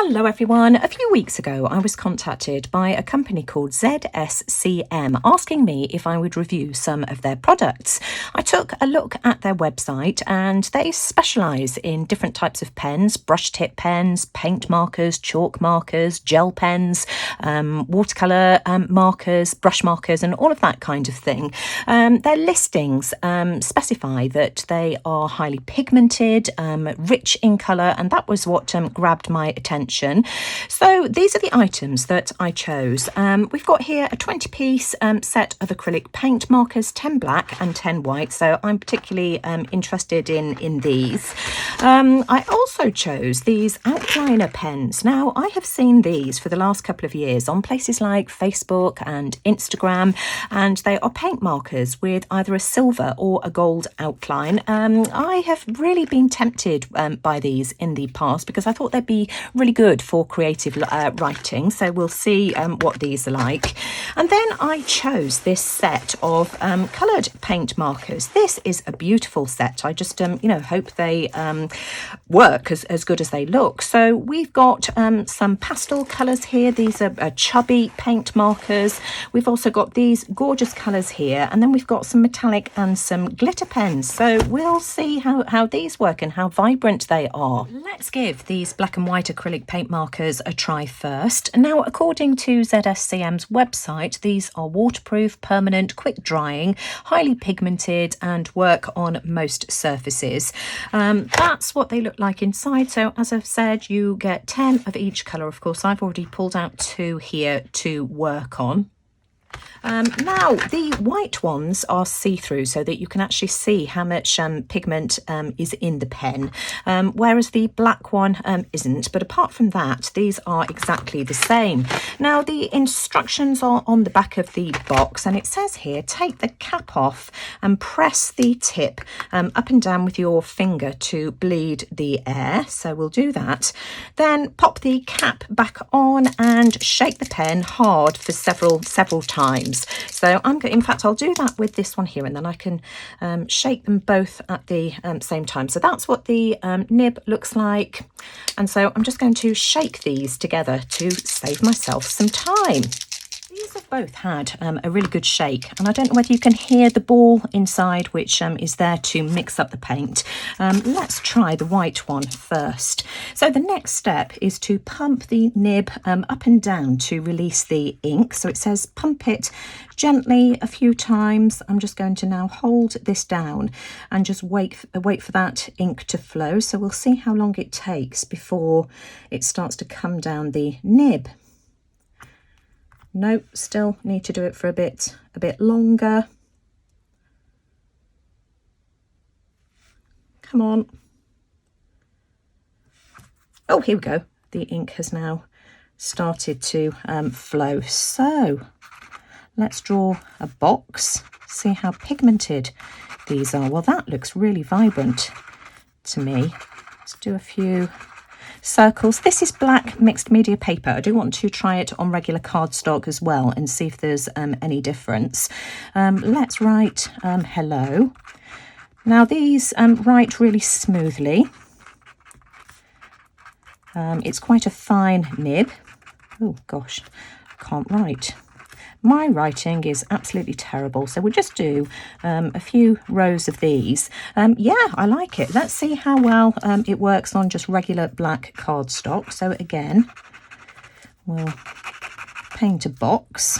Hello everyone. A few weeks ago I was contacted by a company called ZSCM asking me if I would review some of their products. I took a look at their website and they specialise in different types of pens, brush tip pens, paint markers, chalk markers, gel pens, watercolour markers, brush markers and all of that kind of thing. Their listings specify that they are highly pigmented, rich in colour, and that was what grabbed my attention. So these are the items that I chose. We've got here a 20-piece set of acrylic paint markers, 10 black and 10 white. So I'm particularly interested in these. I also chose these outliner pens. Now I have seen these for the last couple of years on places like Facebook and Instagram, and they are paint markers with either a silver or a gold outline. I have really been tempted by these in the past because I thought they'd be really good for creative writing, so we'll see what these are like. And then I chose this set of coloured paint markers. This is a beautiful set. I just hope they work as good as they look. So we've got some pastel colours here. These are chubby paint markers. We've also got these gorgeous colours here, and then we've got some metallic and some glitter pens. So we'll see how these work and how vibrant they are. Let's give these black and white acrylic paint markers a try first. Now, according to ZSCM's website, these are waterproof, permanent, quick drying, highly pigmented and work on most surfaces. That's what they look like inside. So as I've said, you get 10 of each colour. Of course, I've already pulled out 2 here to work on. Now, the white ones are see-through so that you can actually see how much pigment is in the pen, whereas the black one isn't. But apart from that, these are exactly the same. Now, the instructions are on the back of the box, and it says here, take the cap off and press the tip up and down with your finger to bleed the air. So we'll do that. Then pop the cap back on and shake the pen hard for several times. So in fact, I'll do that with this one here, and then I can shake them both at the same time. So that's what the nib looks like. And so I'm just going to shake these together to save myself some time. These have both had a really good shake, and I don't know whether you can hear the ball inside, which is there to mix up the paint. Let's try the white one first. So the next step is to pump the nib up and down to release the ink. So it says pump it gently a few times. I'm just going to now hold this down and just wait for that ink to flow. So we'll see how long it takes before it starts to come down the nib. Nope, still need to do it for a bit longer. Come on. Oh, here we go. The ink has now started to flow. So let's draw a box, see how pigmented these are. Well, that looks really vibrant to me. Let's do a few circles. This is black mixed media paper. I do want to try it on regular cardstock as well and see if there's any difference. Let's write hello. Now these write really smoothly. It's quite a fine nib. Oh gosh, I can't write. My writing is absolutely terrible, so we'll just do a few rows of these. Yeah, I like it. Let's see how well it works on just regular black cardstock. So again, we'll paint a box.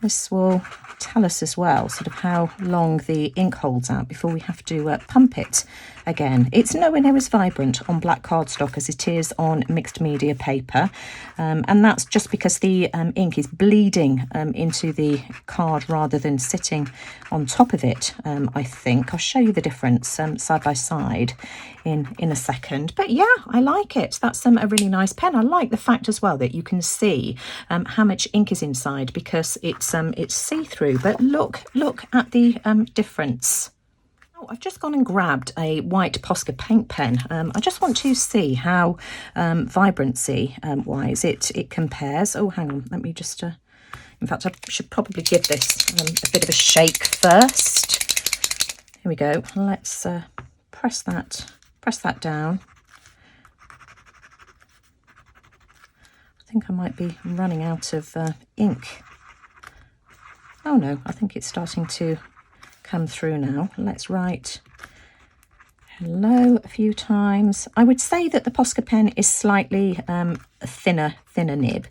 This will tell us as well sort of how long the ink holds out before we have to pump it again. It's nowhere near as vibrant on black cardstock as it is on mixed media paper, and that's just because the ink is bleeding into the card rather than sitting on top of it. I think I'll show you the difference side by side in a second. But yeah, I like it. That's a really nice pen. I like the fact as well that you can see how much ink is inside because it's see-through. But look at the difference. Oh, I've just gone and grabbed a white Posca paint pen. I just want to see how vibrancy wise it compares. Oh, hang on, let me just in fact I should probably give this a bit of a shake first. Here we go. Let's press that down. I think I might be running out of ink. Oh no, I think it's starting to come through now. Let's write hello a few times. I would say that the Posca pen is slightly thinner nib.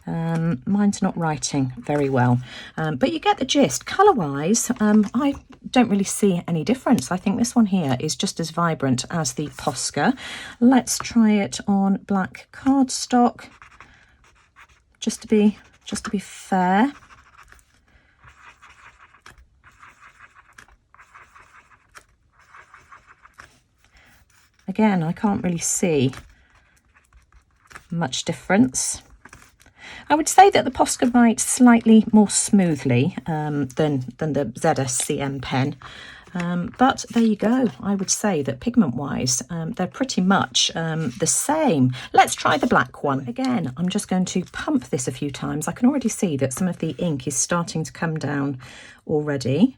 Mine's not writing very well, but you get the gist. Colour-wise, I don't really see any difference. I think this one here is just as vibrant as the Posca. Let's try it on black cardstock, just to be fair. Again, I can't really see much difference. I would say that the Posca writes slightly more smoothly than the ZSCM pen, but there you go. I would say that pigment-wise, they're pretty much the same. Let's try the black one. Again, I'm just going to pump this a few times. I can already see that some of the ink is starting to come down already.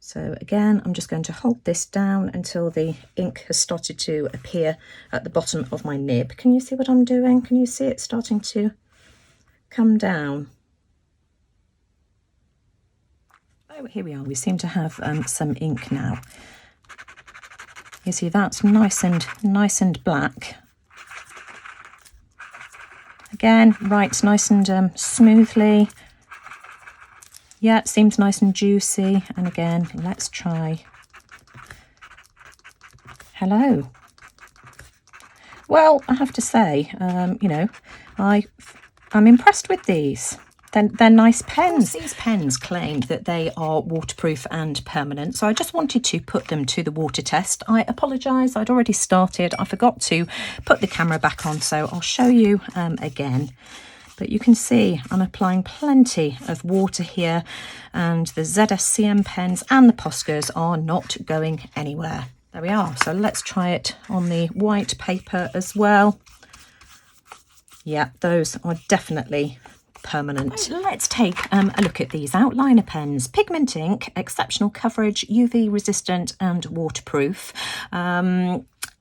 So again, I'm just going to hold this down until the ink has started to appear at the bottom of my nib. Can you see what I'm doing? Can you see it starting to come down? Oh, here we are. We seem to have some ink now. You see, that's nice and black. Again, writes nice and smoothly. Yeah, it seems nice and juicy. And again, let's try hello. Well, I have to say, you know, I'm impressed with these. They're nice pens. These pens claim that they are waterproof and permanent, so I just wanted to put them to the water test. I apologise, I'd already started. I forgot to put the camera back on, so I'll show you again. But you can see I'm applying plenty of water here, and the ZSCM pens and the Poscas are not going anywhere. There we are. So let's try it on the white paper as well. Yeah, those are definitely permanent. Let's take a look at these outliner pens. Pigment ink, exceptional coverage, UV resistant and waterproof.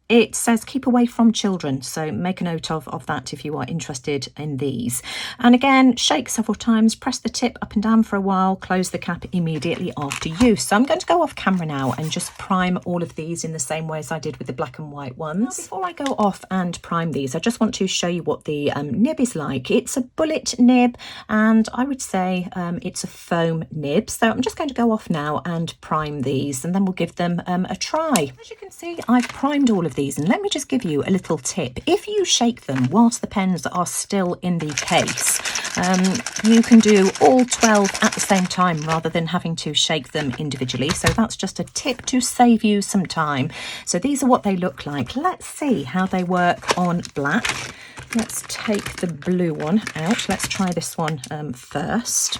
It says keep away from children, so make a note of that if you are interested in these. And again, shake several times, press the tip up and down for a while, close the cap immediately after use. So I'm going to go off camera now and just prime all of these in the same way as I did with the black and white ones. Now, before I go off and prime these, I just want to show you what the nib is like. It's a bullet nib, and I would say it's a foam nib. So I'm just going to go off now and prime these, and then we'll give them a try. As you can see, I've primed all of these, and let me just give you a little tip. If you shake them whilst the pens are still in the case, you can do all 12 at the same time rather than having to shake them individually. So that's just a tip to save you some time. So these are what they look like. Let's see how they work on black. Let's take the blue one out. Let's try this one first.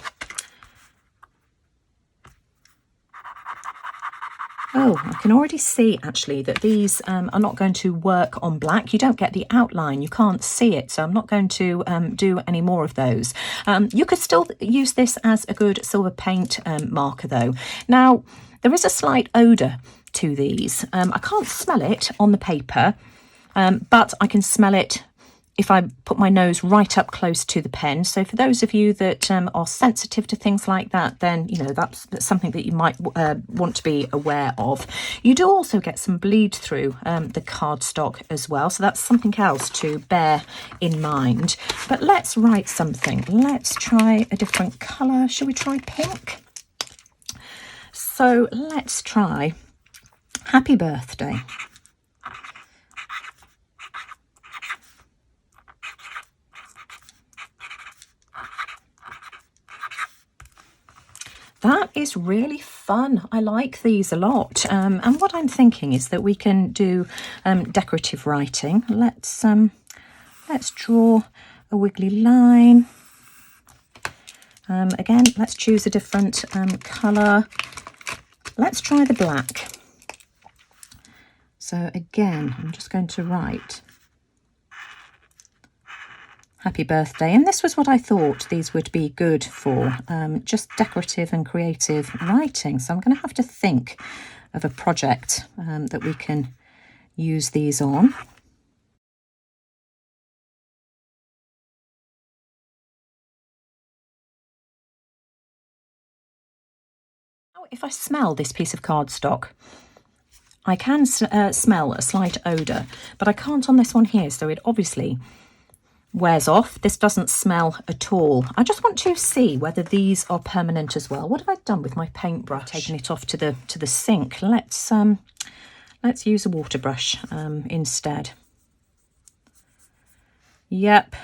Oh, I can already see actually that these are not going to work on black. You don't get the outline, you can't see it, so I'm not going to do any more of those. You could still use this as a good silver paint marker though. Now, there is a slight odour to these. I can't smell it on the paper, but I can smell it if I put my nose right up close to the pen. So for those of you that are sensitive to things like that, then, you know, that's something that you might want to be aware of. You do also get some bleed through the cardstock as well. So that's something else to bear in mind. But let's write something. Let's try a different colour. Shall we try pink? So let's try happy birthday. That is really fun. I like these a lot. And what I'm thinking is that we can do decorative writing. Let's draw a wiggly line. Again, let's choose a different colour. Let's try the black. So again, I'm just going to write happy birthday, and this was what I thought these would be good for, just decorative and creative writing. So I'm going to have to think of a project that we can use these on. If I smell this piece of cardstock, I can smell a slight odour, but I can't on this one here, so it obviously wears off. This doesn't smell at all. I just want to see whether these are permanent as well. What have I done with my paintbrush? Taking it off to the sink. Let's use a water brush instead. Yep.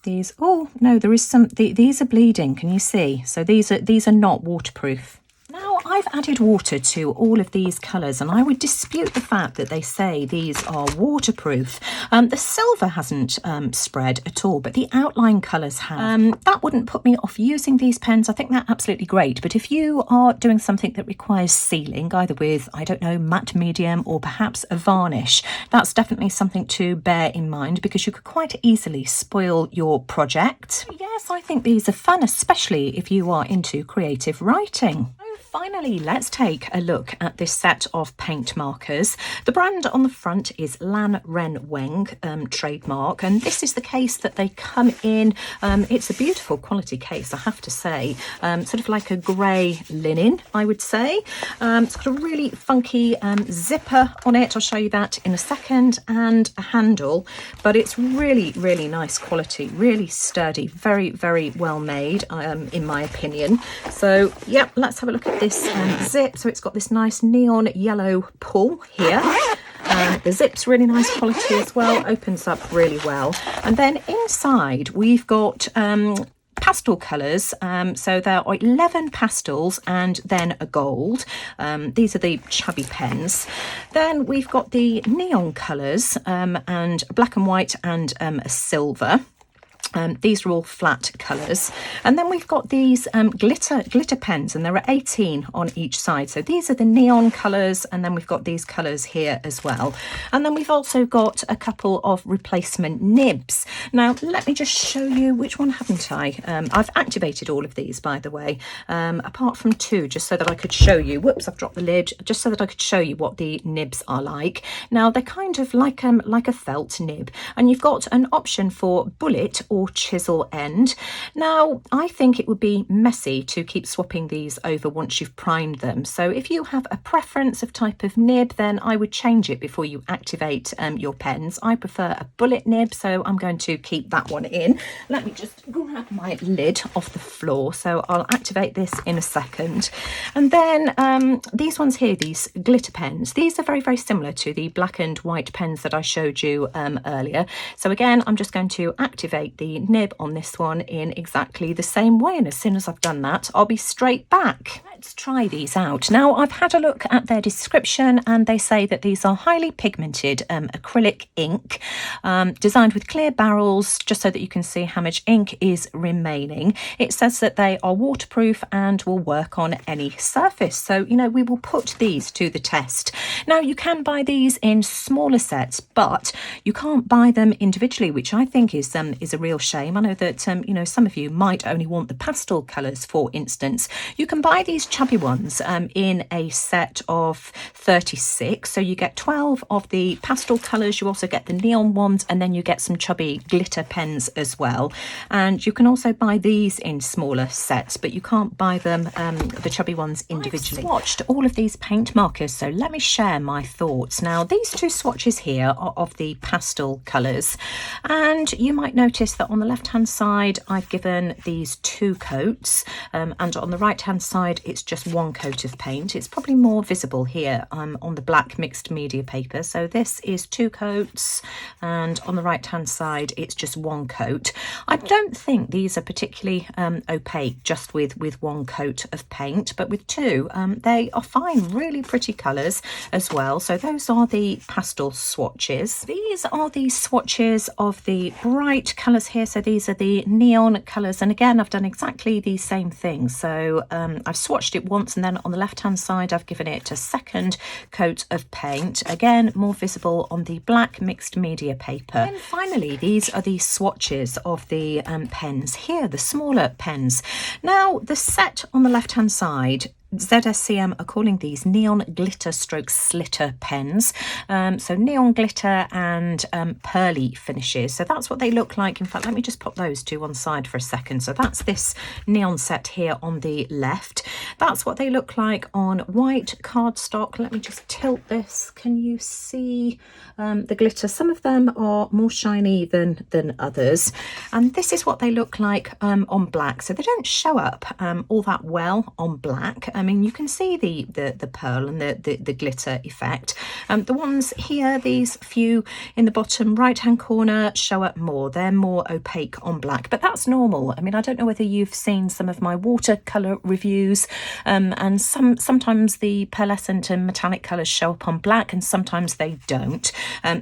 These, oh no, there is some, these are bleeding, can you see? So these are not waterproof. Now I've added water to all of these colours, and I would dispute the fact that they say these are waterproof. The silver hasn't spread at all, but the outline colours have. That wouldn't put me off using these pens. I think they're absolutely great. But if you are doing something that requires sealing, either with, I don't know, matte medium or perhaps a varnish, that's definitely something to bear in mind, because you could quite easily spoil your project. Yes, I think these are fun, especially if you are into creative writing. Finally, let's take a look at this set of paint markers. The brand on the front is Lanrenweng trademark, and this is the case that they come in. It's a beautiful quality case, I have to say. Sort of like a grey linen, I would say. It's got a really funky zipper on it. I'll show you that in a second, and a handle, but it's really, really nice quality, really sturdy, very, very well made, in my opinion. So, yep, let's have a look at this zip. So it's got this nice neon yellow pull here. The zip's really nice quality as well, opens up really well. And then inside we've got pastel colours, so there are 11 pastels and then a gold. These are the chubby pens. Then we've got the neon colours, and black and white and a silver. These are all flat colours. And then we've got these glitter pens, and there are 18 on each side. So these are the neon colours, and then we've got these colours here as well. And then we've also got a couple of replacement nibs. Now, let me just show you, which one haven't I? I've activated all of these, by the way, apart from two, just so that I could show you. Whoops, I've dropped the lid. Just so that I could show you what the nibs are like. Now, they're kind of like a felt nib, and you've got an option for bullet or chisel end. Now, I think it would be messy to keep swapping these over once you've primed them. So if you have a preference of type of nib, then I would change it before you activate your pens. I prefer a bullet nib, so I'm going to keep that one in. Let me just grab my lid off the floor. So I'll activate this in a second. And then these ones here, these glitter pens, these are very, very similar to the black and white pens that I showed you earlier. So again, I'm just going to activate the nib on this one in exactly the same way, and as soon as I've done that, I'll be straight back. Let's try these out. Now, I've had a look at their description, and they say that these are highly pigmented acrylic ink, designed with clear barrels, just so that you can see how much ink is remaining. It says that they are waterproof and will work on any surface, so you know, we will put these to the test. Now, you can buy these in smaller sets, but you can't buy them individually, which I think is a real shame. I know that you know, some of you might only want the pastel colours, for instance. You can buy these chubby ones in a set of 36, so you get 12 of the pastel colours, you also get the neon ones, and then you get some chubby glitter pens as well. And you can also buy these in smaller sets, but you can't buy them, the chubby ones, individually. I've swatched all of these paint markers, so let me share my thoughts. Now, these two swatches here are of the pastel colours, and you might notice that on the left hand side I've given these two coats, and on the right hand side it's just one coat of paint. It's probably more visible here on the black mixed media paper. So this is two coats, and on the right hand side it's just one coat. I don't think these are particularly opaque just with one coat of paint, but with two they are fine. Really pretty colours as well. So those are the pastel swatches. These are the swatches of the bright colours here. So these are the neon colours, and again I've done exactly the same thing. So I've swatched it once, and then on the left hand side I've given it a second coat of paint, again more visible on the black mixed media paper. And finally, these are the swatches of the pens here, the smaller pens. Now, the set on the left hand side, ZSCM are calling these neon glitter stroke slitter pens. So neon glitter and pearly finishes. So that's what they look like. In fact, let me just pop those to one side for a second. So that's this neon set here on the left. That's what they look like on white cardstock. Let me just tilt this. Can you see the glitter? Some of them are more shiny than others. And this is what they look like on black. So they don't show up all that well on black. I mean, you can see the pearl and the glitter effect. The ones here, these few in the bottom right hand corner, show up more. They're more opaque on black, but that's normal. I mean, I don't know whether you've seen some of my watercolour reviews, and sometimes the pearlescent and metallic colours show up on black and sometimes they don't.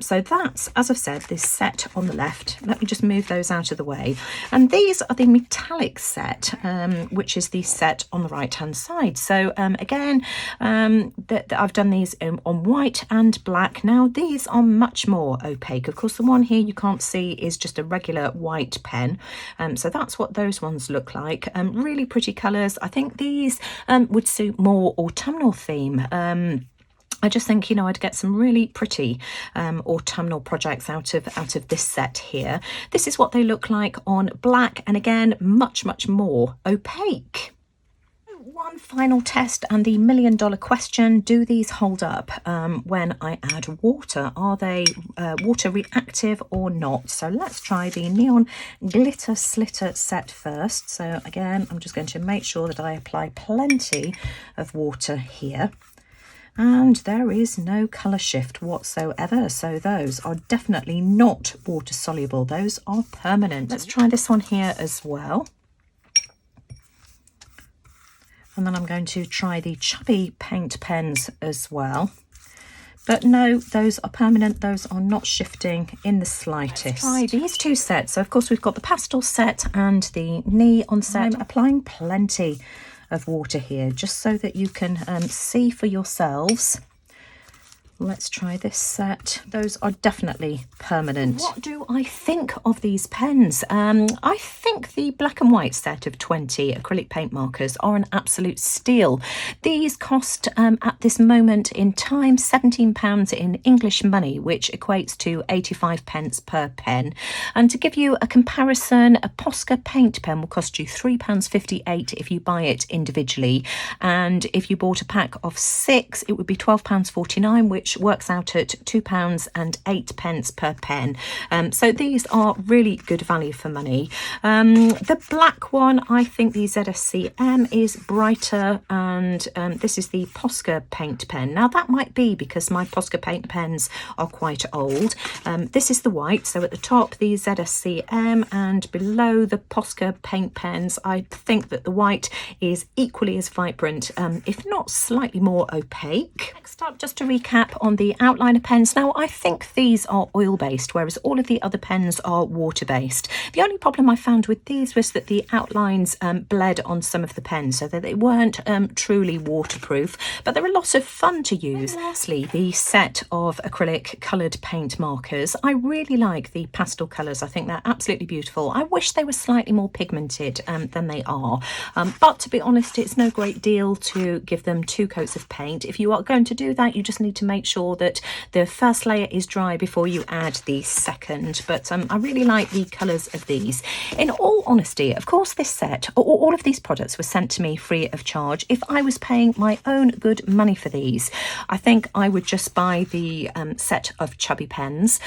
So that's, as I've said, this set on the left. Let me just move those out of the way. And these are the metallic set, which is the set on the right hand side. So again, I've done these on white and black. Now these are much more opaque. Of course, the one here you can't see is just a regular white pen. So that's what those ones look like. Really pretty colours. I think these would suit more autumnal theme. I just think, you know, I'd get some really pretty autumnal projects out of this set here. This is what they look like on black, and again, much more opaque. One final test and the million-dollar question: do these hold up when I add water? Are they water reactive or not? So let's try the neon glitter slitter set first. So again, I'm just going to make sure that I apply plenty of water here. And there is no colour shift whatsoever. So those are definitely not water soluble. Those are permanent. Let's try this one here as well. And then I'm going to try the chubby paint pens as well. But no, those are permanent. Those are not shifting in the slightest. Let's try these two sets. So of course we've got the pastel set and the neon set. I'm applying plenty of water here just so that you can see for yourselves. Let's try this set. Those are definitely permanent. What do I think of these pens? I think the black and white set of 20 acrylic paint markers are an absolute steal. These cost at this moment in time £17 in English money, which equates to 85 pence per pen. And to give you a comparison, a Posca paint pen will cost you £3.58 if you buy it individually. And if you bought a pack of 6, it would be £12.49, which works out at £2.08 per pen. So these are really good value for money. The black one, I think the ZSCM is brighter, and this is the Posca paint pen. Now that might be because my Posca paint pens are quite old. This is the white, so at the top the ZSCM and below the Posca paint pens. I think that the white is equally as vibrant, if not slightly more opaque. Next up, just to recap on the outliner pens. Now I think these are oil based, whereas all of the other pens are water based. The only problem I found with these was that the outlines bled on some of the pens, so that they weren't truly waterproof, but they're a lot of fun to use. And lastly, the set of acrylic coloured paint markers. I really like the pastel colours. I think they're absolutely beautiful. I wish they were slightly more pigmented than they are, but to be honest, it's no great deal to give them 2 coats of paint. If you are going to do that, you just need to make sure that the first layer is dry before you add the second. But I really like the colours of these. In all honesty, of course, this set, all of these products were sent to me free of charge. If I was paying my own good money for these, I think I would just buy the set of chubby pens,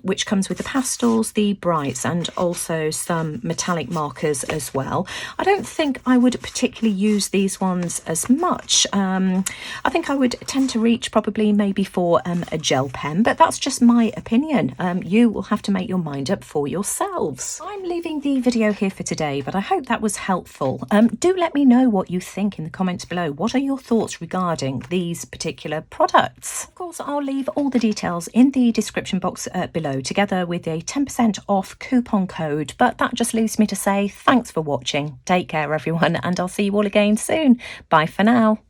which comes with the pastels, the brights, and also some metallic markers as well. I don't think I would particularly use these ones as much. I think I would tend to reach probably maybe for a gel pen, but that's just my opinion. You will have to make your mind up for yourselves. I'm leaving the video here for today, but I hope that was helpful. Do let me know what you think in the comments below. What are your thoughts regarding these particular products? Of course, I'll leave all the details in the description box below, together with a 10% off coupon code. But that just leaves me to say thanks for watching. Take care, everyone, and I'll see you all again soon. Bye for now.